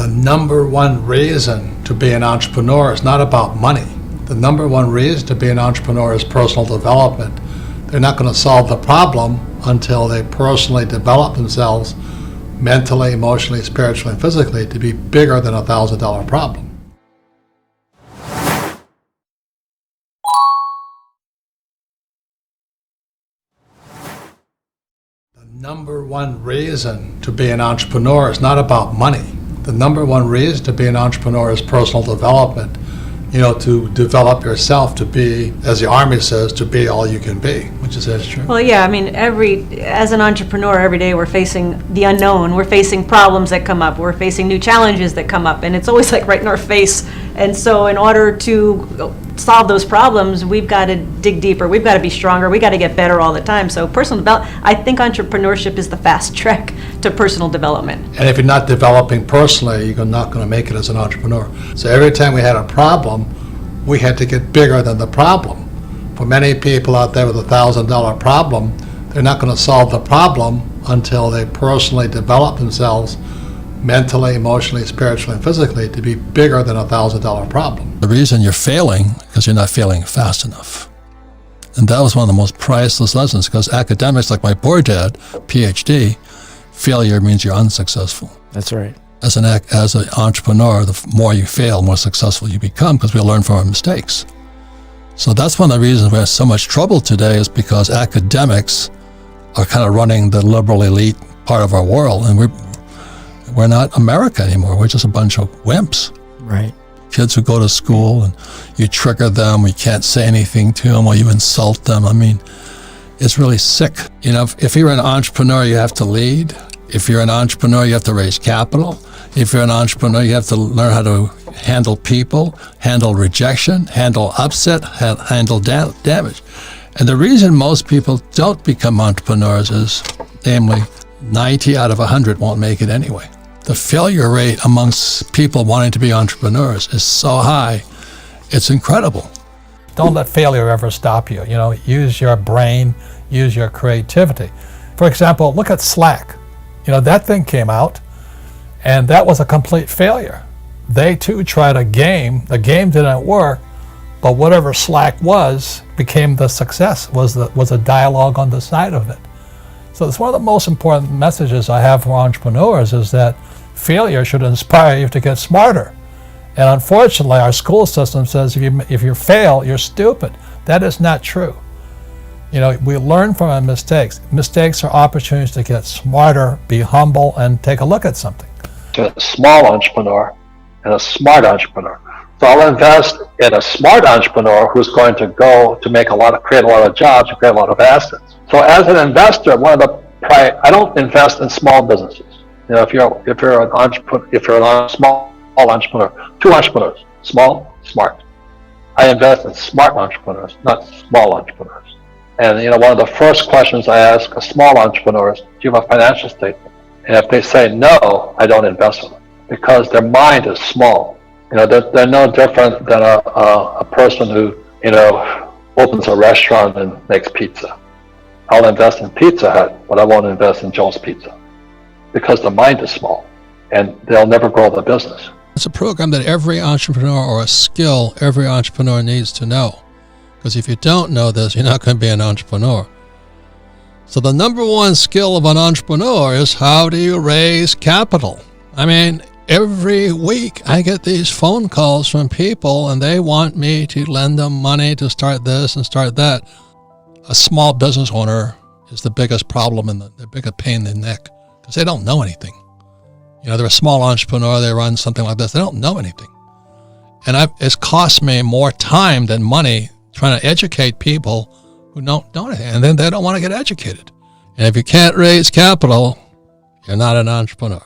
The number one reason to be an entrepreneur is not about money. The number one reason to be an entrepreneur is personal development. They're not going to solve the problem until they personally develop themselves mentally, emotionally, spiritually, and physically to be bigger than $1,000 problem. The number one reason to be an entrepreneur is not about money. The number one reason to be an entrepreneur is personal development. To develop yourself to be, as the Army says, to be all you can be, which is true. Well, yeah, I mean, as an entrepreneur, every day we're facing the unknown. We're facing problems that come up. We're facing new challenges that come up, and it's always like right in our face. And so in order to solve those problems, we've got to dig deeper. We've got to be stronger. We've got to get better all the time. So personal development, I think entrepreneurship is the fast track to personal development. And if you're not developing personally, you're not going to make it as an entrepreneur. So every time we had a problem, we had to get bigger than the problem. For many people out there with $1,000 problem, they're not going to solve the problem until they personally develop themselves mentally, emotionally, spiritually, and physically to be bigger than $1,000 problem. The reason you're failing is because you're not failing fast enough. And that was one of the most priceless lessons, because academics like my poor dad, PhD, failure means you're unsuccessful. That's right. As an entrepreneur, the more you fail, the more successful you become, because we learn from our mistakes. So that's one of the reasons we have so much trouble today, is because academics are kind of running the liberal elite part of our world, and we're not America anymore. We're just a bunch of wimps. Right. Kids who go to school and you trigger them, you can't say anything to them, or you insult them. I mean, it's really sick. If you're an entrepreneur, you have to lead. If you're an entrepreneur, you have to raise capital. If you're an entrepreneur, you have to learn how to handle people, handle rejection, handle upset, handle damage. And the reason most people don't become entrepreneurs is, namely, 90 out of 100 won't make it anyway. The failure rate amongst people wanting to be entrepreneurs is so high, it's incredible. Don't let failure ever stop you. Use your brain, use your creativity. For example, look at Slack. That thing came out, and that was a complete failure. They too tried a game. The game didn't work, but whatever Slack was became the success, was a dialogue on the side of it. So it's one of the most important messages I have for entrepreneurs, is that failure should inspire you to get smarter. And unfortunately, our school system says if you fail, you're stupid. That is not true. We learn from our mistakes. Mistakes are opportunities to get smarter, be humble, and take a look at something. A small entrepreneur and a smart entrepreneur. So I'll invest in a smart entrepreneur who's going to go to create a lot of jobs, and create a lot of assets. So as an investor, I don't invest in small businesses. If you're a small entrepreneur, two entrepreneurs, small, smart. I invest in smart entrepreneurs, not small entrepreneurs. And one of the first questions I ask a small entrepreneur is, do you have a financial statement? And if they say no, I don't invest in them, because their mind is small. They're no different than a person who opens a restaurant and makes pizza. I'll invest in Pizza Hut, but I won't invest in Joe's Pizza, because the mind is small and they'll never grow the business. It's a program that every entrepreneur, or a skill every entrepreneur needs to know. Because if you don't know this, you're not going to be an entrepreneur. So the number one skill of an entrepreneur is, how do you raise capital? I mean, every week I get these phone calls from people, and they want me to lend them money to start this and start that. A small business owner is the biggest problem and the biggest pain in the neck, because they don't know anything. They're a small entrepreneur, they run something like this, they don't know anything. And it's cost me more time than money trying to educate people who don't know anything, and then they don't want to get educated. And if you can't raise capital, you're not an entrepreneur.